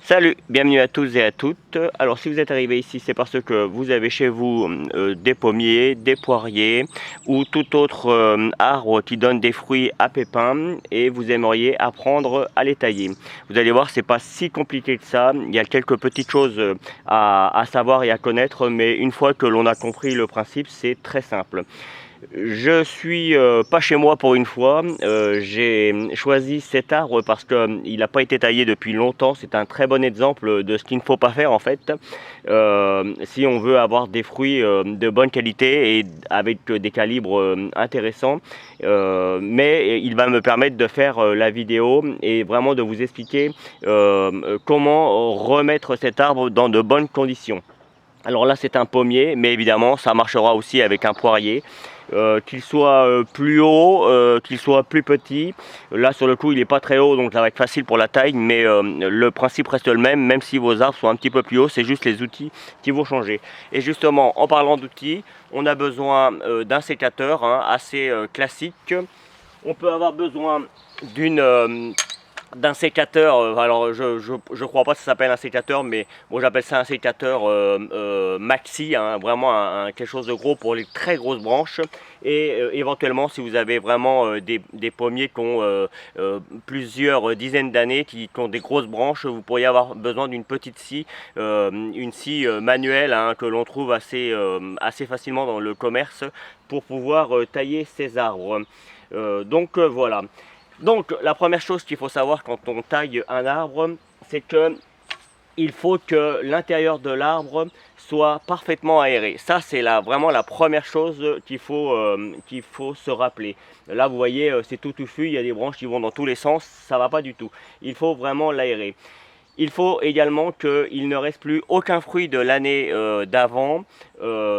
Salut, bienvenue à tous et à toutes. Alors si vous êtes arrivé ici, c'est parce que vous avez chez vous des pommiers, des poiriers ou tout autre arbre qui donne des fruits à pépins et vous aimeriez apprendre à les tailler. Vous allez voir, c'est pas si compliqué que ça. Il y a quelques petites choses à savoir et à connaître, mais une fois que l'on a compris le principe, c'est très simple. Je suis pas chez moi pour une fois. J'ai choisi cet arbre parce qu'il n'a pas été taillé depuis longtemps. C'est un très bon exemple de ce qu'il ne faut pas faire en fait. Si on veut avoir des fruits de bonne qualité et avec des calibres intéressants. Mais il va me permettre de faire la vidéo et vraiment de vous expliquer comment remettre cet arbre dans de bonnes conditions. Alors là c'est un pommier, mais évidemment ça marchera aussi avec un poirier. Qu'il soit plus haut, qu'il soit plus petit. Là sur le coup il n'est pas très haut donc ça va être facile pour la taille, mais le principe reste le même, même si vos arbres sont un petit peu plus hauts, c'est juste les outils qui vont changer. Et justement en parlant d'outils, on a besoin d'un sécateur assez classique. On peut avoir besoin d'un sécateur, alors je crois pas que ça s'appelle un sécateur, mais moi j'appelle ça un sécateur maxi, vraiment quelque chose de gros pour les très grosses branches. Et éventuellement si vous avez vraiment des pommiers qui ont plusieurs dizaines d'années, qui ont des grosses branches, vous pourriez avoir besoin d'une petite scie, une scie manuelle que l'on trouve assez facilement dans le commerce pour pouvoir tailler ces arbres. Voilà. Donc la première chose qu'il faut savoir quand on taille un arbre, c'est que il faut que l'intérieur de l'arbre soit parfaitement aéré. Ça c'est vraiment la première chose qu'il faut se rappeler. Là vous voyez c'est tout touffu, il y a des branches qui vont dans tous les sens, ça va pas du tout. Il faut vraiment l'aérer. Il faut également qu'il ne reste plus aucun fruit de l'année d'avant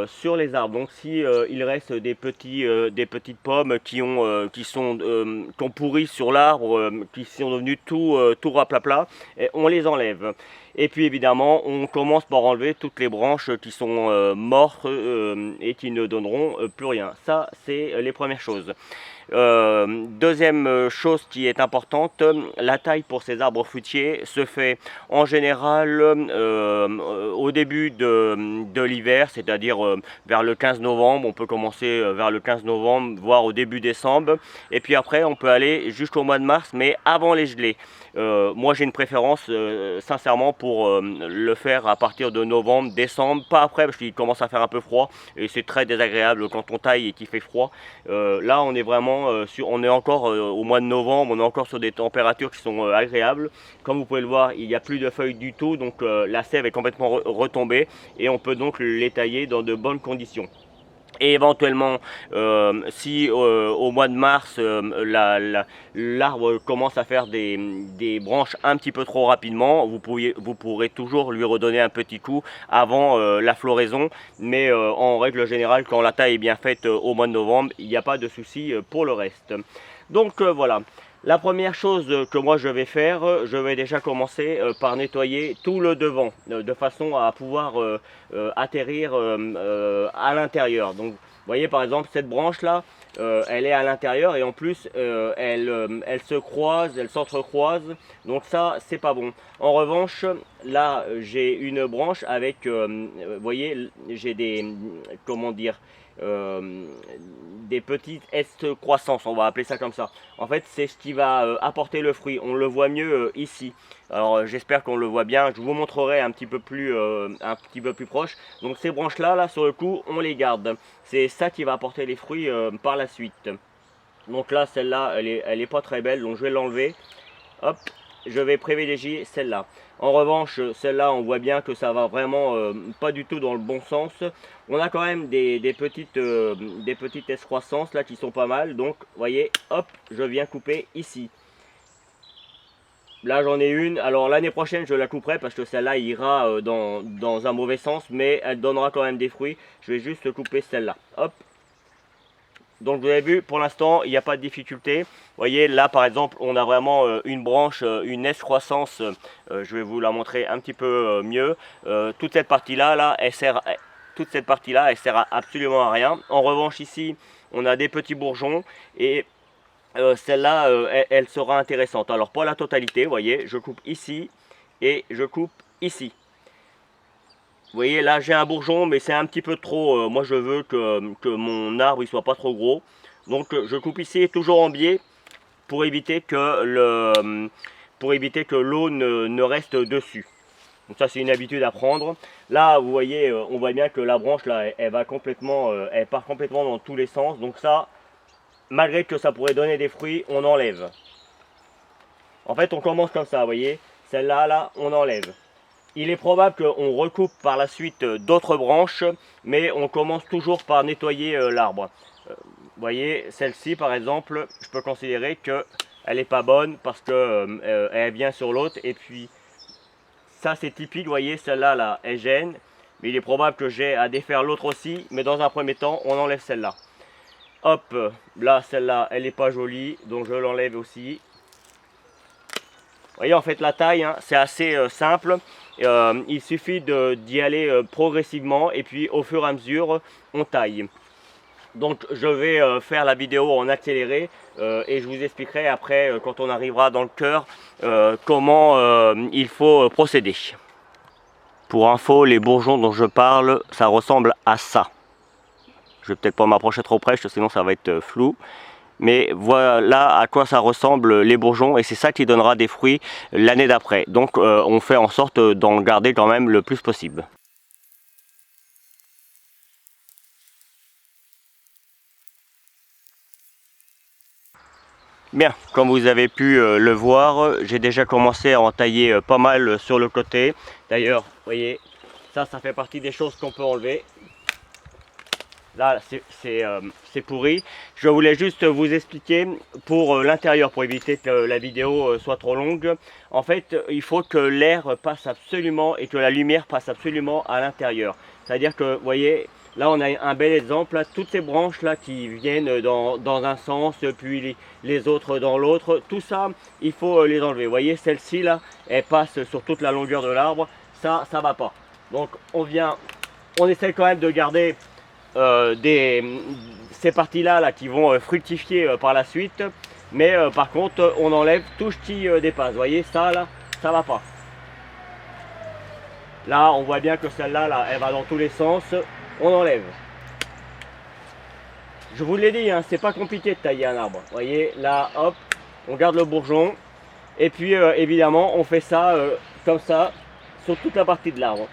sur les arbres. Donc si il reste des petites pommes qui ont pourri sur l'arbre, qui sont devenues tout raplapla, on les enlève. Et puis évidemment, on commence par enlever toutes les branches qui sont mortes et qui ne donneront plus rien. Ça, c'est les premières choses. Deuxième chose qui est importante, la taille pour ces arbres fruitiers se fait en général au début de l'hiver, c'est-à-dire vers le 15 novembre. On peut commencer vers le 15 novembre, voire au début décembre. Et puis après, on peut aller jusqu'au mois de mars, mais avant les gelées. Moi j'ai une préférence sincèrement pour le faire à partir de novembre, décembre, pas après parce qu'il commence à faire un peu froid et c'est très désagréable quand on taille et qu'il fait froid. Là on est vraiment on est encore au mois de novembre, on est encore sur des températures qui sont agréables. Comme vous pouvez le voir, il n'y a plus de feuilles du tout, donc la sève est complètement retombée et on peut donc les tailler dans de bonnes conditions. Et éventuellement, si au mois de mars, l'arbre commence à faire des branches un petit peu trop rapidement, vous pourrez toujours lui redonner un petit coup avant la floraison. Mais en règle générale, quand la taille est bien faite au mois de novembre, il n'y a pas de souci pour le reste. Donc voilà. La première chose que moi je vais faire, je vais déjà commencer par nettoyer tout le devant, de façon à pouvoir atterrir à l'intérieur. Donc vous voyez par exemple cette branche là, elle est à l'intérieur et en plus elle se croise, elle s'entrecroise, donc ça c'est pas bon. En revanche là j'ai une branche avec, vous voyez j'ai comment dire, des petites excroissances, on va appeler ça comme ça. En fait c'est ce qui va apporter le fruit, on le voit mieux ici. Alors j'espère qu'on le voit bien, je vous montrerai un petit peu plus proche. Donc ces branches là sur le coup on les garde, c'est ça qui va apporter les fruits par la suite. Donc là celle-là elle est pas très belle, donc je vais l'enlever. Hop, je vais privilégier celle-là. En revanche, celle-là, on voit bien que ça va vraiment pas du tout dans le bon sens. On a quand même des petites excroissances là qui sont pas mal. Donc, vous voyez, hop, je viens couper ici. Là, j'en ai une. Alors, l'année prochaine, je la couperai parce que celle-là ira dans un mauvais sens, mais elle donnera quand même des fruits. Je vais juste couper celle-là. Hop. Donc vous avez vu, pour l'instant, il n'y a pas de difficulté. Vous voyez, là par exemple, on a vraiment une branche, une excroissance. Je vais vous la montrer un petit peu mieux. Toute cette partie-là, toute cette partie-là, elle sert absolument à rien. En revanche, ici, on a des petits bourgeons et celle-là, elle sera intéressante. Alors, pas la totalité, vous voyez, je coupe ici et je coupe ici. Vous voyez, là j'ai un bourgeon, mais c'est un petit peu trop. Moi je veux que mon arbre il soit pas trop gros. Donc je coupe ici toujours en biais pour éviter que l'eau ne reste dessus. Donc ça c'est une habitude à prendre. Là vous voyez, on voit bien que la branche là, elle va complètement, elle part complètement dans tous les sens. Donc ça, malgré que ça pourrait donner des fruits, on enlève. En fait on commence comme ça, vous voyez. Celle-là, là, on enlève. Il est probable qu'on recoupe par la suite d'autres branches, mais on commence toujours par nettoyer l'arbre. Vous voyez, celle-ci par exemple, je peux considérer qu'elle n'est pas bonne parce qu'elle vient sur l'autre. Et puis, ça c'est typique, vous voyez, celle-là, là, elle gêne. Mais il est probable que j'ai à défaire l'autre aussi, mais dans un premier temps, on enlève celle-là. Hop, là, celle-là, elle n'est pas jolie, donc je l'enlève aussi. Vous voyez, en fait, la taille, hein, c'est assez simple. Il suffit d'y aller progressivement et puis au fur et à mesure, on taille. Donc, je vais faire la vidéo en accéléré et je vous expliquerai après, quand on arrivera dans le cœur, comment il faut procéder. Pour info, les bourgeons dont je parle, ça ressemble à ça. Je vais peut-être pas m'approcher trop près, sinon ça va être flou. Mais voilà à quoi ça ressemble les bourgeons, et c'est ça qui donnera des fruits l'année d'après. Donc on fait en sorte d'en garder quand même le plus possible. Bien, comme vous avez pu le voir, j'ai déjà commencé à en tailler pas mal sur le côté. D'ailleurs, vous voyez, ça fait partie des choses qu'on peut enlever. Là, c'est pourri. Je voulais juste vous expliquer pour l'intérieur, pour éviter que la vidéo soit trop longue. En fait, il faut que l'air passe absolument et que la lumière passe absolument à l'intérieur. C'est-à-dire que, vous voyez, là on a un bel exemple. Là, toutes ces branches là qui viennent dans un sens, puis les autres dans l'autre. Tout ça, il faut les enlever. Vous voyez, celle-ci là, elle passe sur toute la longueur de l'arbre. Ça va pas. Donc on essaie quand même de garder ces parties là qui vont fructifier par la suite, mais par contre on enlève tout ce qui dépasse. Vous voyez, ça là, ça va pas. Là on voit bien que celle-là là, elle va dans tous les sens. On enlève. Je vous l'ai dit, hein, c'est pas compliqué de tailler un arbre. Vous voyez, là hop, on garde le bourgeon et puis évidemment on fait ça comme ça sur toute la partie de l'arbre.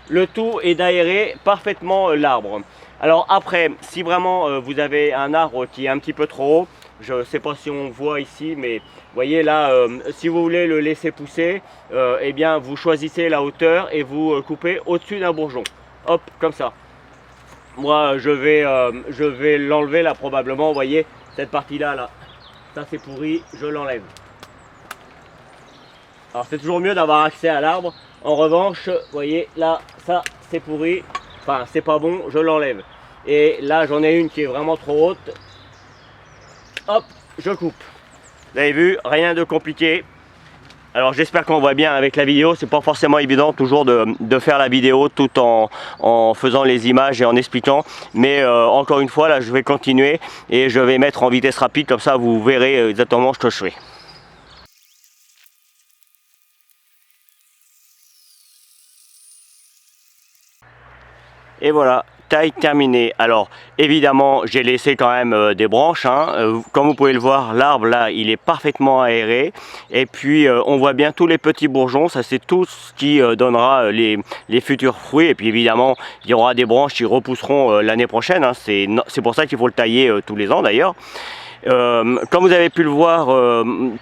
Le tout est d'aérer parfaitement l'arbre. Alors après, si vraiment vous avez un arbre qui est un petit peu trop haut, je ne sais pas si on voit ici, mais vous voyez là, si vous voulez le laisser pousser, eh bien vous choisissez la hauteur et vous coupez au-dessus d'un bourgeon. Hop, comme ça. Moi je vais l'enlever là probablement, vous voyez, cette partie-là, là, ça c'est pourri, je l'enlève. Alors c'est toujours mieux d'avoir accès à l'arbre. En revanche, vous voyez, là, ça, c'est pourri. Enfin, c'est pas bon, je l'enlève. Et là, j'en ai une qui est vraiment trop haute. Hop, je coupe. Vous avez vu, rien de compliqué. Alors j'espère qu'on voit bien avec la vidéo. C'est pas forcément évident toujours de faire la vidéo tout en faisant les images et en expliquant. Mais encore une fois, là, je vais continuer et je vais mettre en vitesse rapide. Comme ça, vous verrez exactement ce que je fais. Et voilà, taille terminée. Alors évidemment j'ai laissé quand même des branches, hein. Comme vous pouvez le voir, l'arbre là il est parfaitement aéré. Et puis on voit bien tous les petits bourgeons, ça c'est tout ce qui donnera les futurs fruits. Et puis évidemment il y aura des branches qui repousseront l'année prochaine, hein. C'est pour ça qu'il faut le tailler tous les ans d'ailleurs. Comme vous avez pu le voir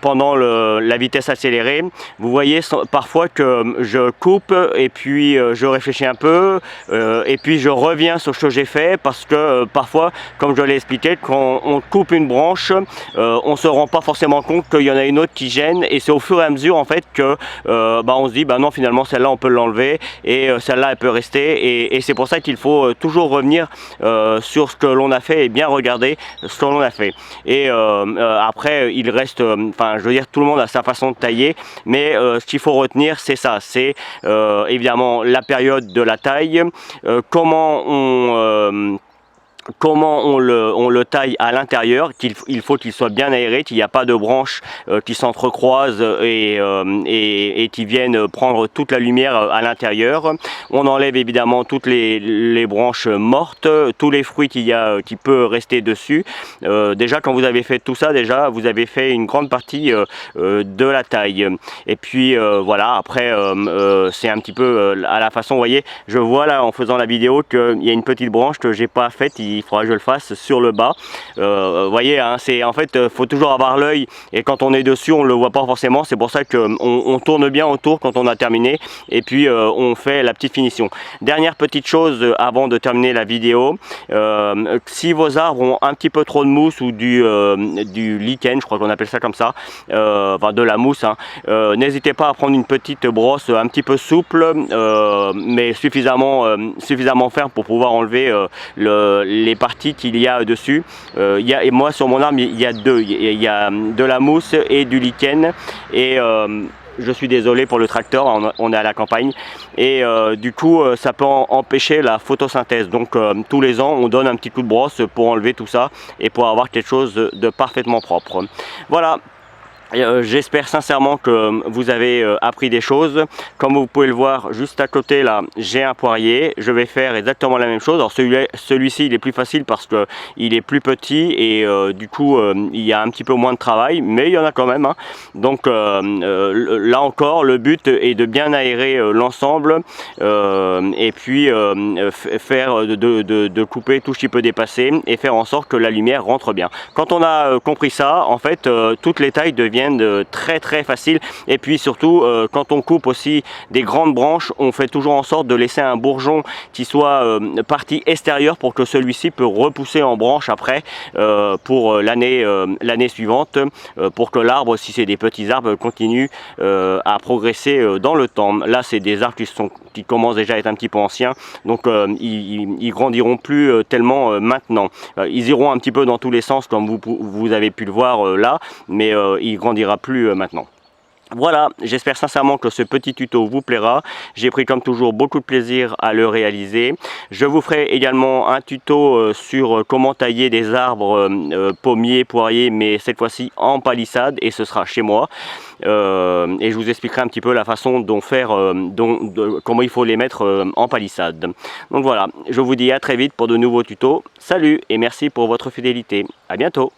pendant la vitesse accélérée, vous voyez parfois que je coupe et puis je réfléchis un peu et puis je reviens sur ce que j'ai fait, parce que parfois, comme je l'ai expliqué, quand on coupe une branche, on se rend pas forcément compte qu'il y en a une autre qui gêne, et c'est au fur et à mesure en fait que on se dit non, finalement celle-là on peut l'enlever et celle-là elle peut rester, et c'est pour ça qu'il faut toujours revenir sur ce que l'on a fait et bien regarder ce que l'on a fait. Et après il reste, je veux dire, tout le monde a sa façon de tailler, mais ce qu'il faut retenir c'est ça, c'est évidemment la période de la taille, comment comment on le taille à l'intérieur, il faut qu'il soit bien aéré, qu'il n'y a pas de branches qui s'entrecroisent et qui viennent prendre toute la lumière à l'intérieur. On enlève évidemment toutes les branches mortes, tous les fruits qui peut rester dessus. Déjà quand vous avez fait tout ça, déjà vous avez fait une grande partie de la taille. Et puis voilà, après c'est un petit peu à la façon, vous voyez, je vois là en faisant la vidéo qu'il y a une petite branche que j'ai pas faite, il faudra que je le fasse sur le bas. Vous voyez, hein, c'est en fait faut toujours avoir l'œil, et quand on est dessus on le voit pas forcément. C'est pour ça qu'on on tourne bien autour quand on a terminé, et puis on fait la petite finition. Dernière petite chose avant de terminer la vidéo, si vos arbres ont un petit peu trop de mousse ou du lichen, je crois qu'on appelle ça comme ça, enfin de la mousse, hein, n'hésitez pas à prendre une petite brosse un petit peu souple, mais suffisamment ferme pour pouvoir enlever les parties qu'il y a dessus. Et moi sur mon arbre il y a deux, il y a de la mousse et du lichen, et je suis désolé pour le tracteur, on est à la campagne, et du coup ça peut empêcher la photosynthèse. Donc tous les ans on donne un petit coup de brosse pour enlever tout ça et pour avoir quelque chose de parfaitement propre. Voilà. J'espère sincèrement que vous avez appris des choses. Comme vous pouvez le voir juste à côté là, j'ai un poirier. Je vais faire exactement la même chose. Alors celui-ci il est plus facile parce que il est plus petit, et du coup il y a un petit peu moins de travail, mais il y en a quand même, hein. Donc là encore le but est de bien aérer l'ensemble, et puis faire de couper tout ce qui peut dépasser et faire en sorte que la lumière rentre bien. Quand on a compris ça, en fait toutes les tailles deviennent très faciles. Et puis surtout quand on coupe aussi des grandes branches, on fait toujours en sorte de laisser un bourgeon qui soit partie extérieure pour que celui-ci peut repousser en branche après pour l'année suivante, pour que l'arbre, si c'est des petits arbres, continue à progresser dans le temps. Là c'est des arbres qui commencent déjà à être un petit peu anciens, donc ils grandiront plus tellement maintenant. Ils iront un petit peu dans tous les sens comme vous avez pu le voir là, mais il grandira plus maintenant. Voilà, j'espère sincèrement que ce petit tuto vous plaira. J'ai pris comme toujours beaucoup de plaisir à le réaliser. Je vous ferai également un tuto sur comment tailler des arbres pommiers, poiriers, mais cette fois-ci en palissade, et ce sera chez moi. Et je vous expliquerai un petit peu la façon dont faire, comment il faut les mettre en palissade. Donc voilà, je vous dis à très vite pour de nouveaux tutos. Salut et merci pour votre fidélité. À bientôt.